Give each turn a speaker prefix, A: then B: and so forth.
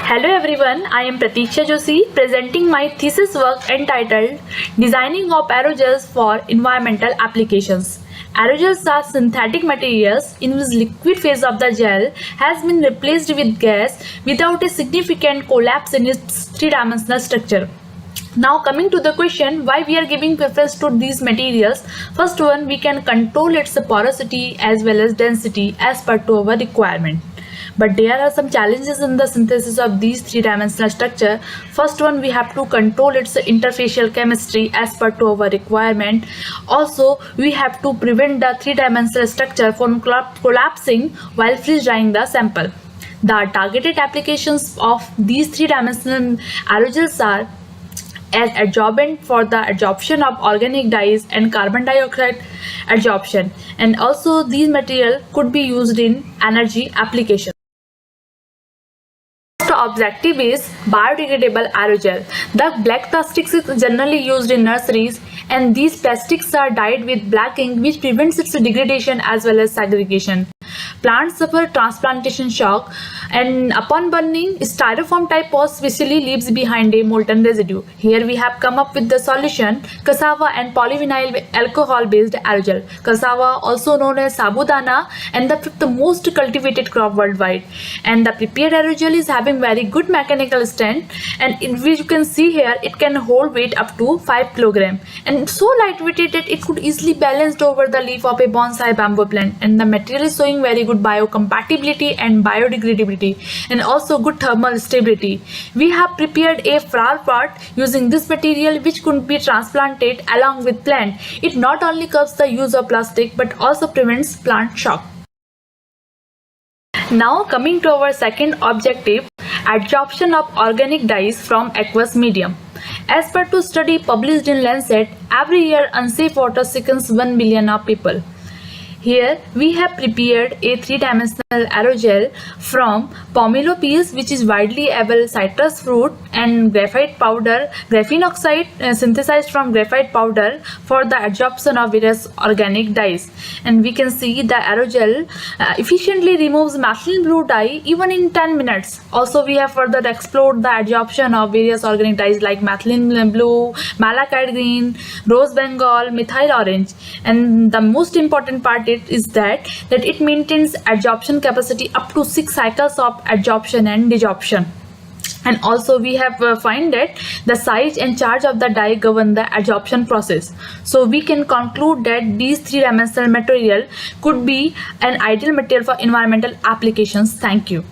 A: Hello everyone, I am Pratiksha Joshi presenting my thesis work entitled Designing of Aerogels for Environmental Applications. Aerogels are synthetic materials in which liquid phase of the gel has been replaced with gas without a significant collapse in its three-dimensional structure. Now coming to the question why we are giving preference to these materials. First one, we can control its porosity as well as density as per to our requirement. But there are some challenges in the synthesis of these three-dimensional structure. First one, we have to control its interfacial chemistry as per to our requirement. Also, we have to prevent the three-dimensional structure from collapsing while freeze drying the sample. The targeted applications of these three-dimensional aerogels are as adsorbent for the adsorption of organic dyes and carbon dioxide adsorption, and also these material could be used in energy applications. The objective is biodegradable aerogel. The black plastics is generally used in nurseries, and these plastics are dyed with black ink which prevents its degradation as well as segregation. Plants suffer transplantation shock, and upon burning, styrofoam type post specially leaves behind a molten residue. Here we have come up with the solution cassava and polyvinyl alcohol based aerogel. Cassava, also known as sabudana, and the fifth most cultivated crop worldwide. And the prepared aerogel is having very good mechanical strength, and which you can see here, it can hold weight up to 5 kg, and so lightweighted that it could easily balanced over the leaf of a bonsai bamboo plant. And the material is showing very good biocompatibility and biodegradability, and also good thermal stability. We have prepared a flower pot using this material which could be transplanted along with plant. It not only curbs the use of plastic but also prevents plant shock. Now coming to our second objective, adsorption of organic dyes from aqueous medium. As per to study published in Lancet, every year unsafe water sickens 1 million of people. Here we have prepared a three-dimensional aerogel from pomelo peels, which is widely available citrus fruit, and graphite powder, graphene oxide synthesized from graphite powder for the adsorption of various organic dyes. And we can see the aerogel efficiently removes methylene blue dye even in 10 minutes. Also, we have further explored the adsorption of various organic dyes like methylene blue, malachite green, rose bengal, methyl orange. And the most important part is that it maintains adsorption capacity up to 6 cycles of adsorption and desorption. And also we have find that the size and charge of the dye govern the adsorption process. So we can conclude that these three-dimensional material could be an ideal material for environmental applications. Thank you.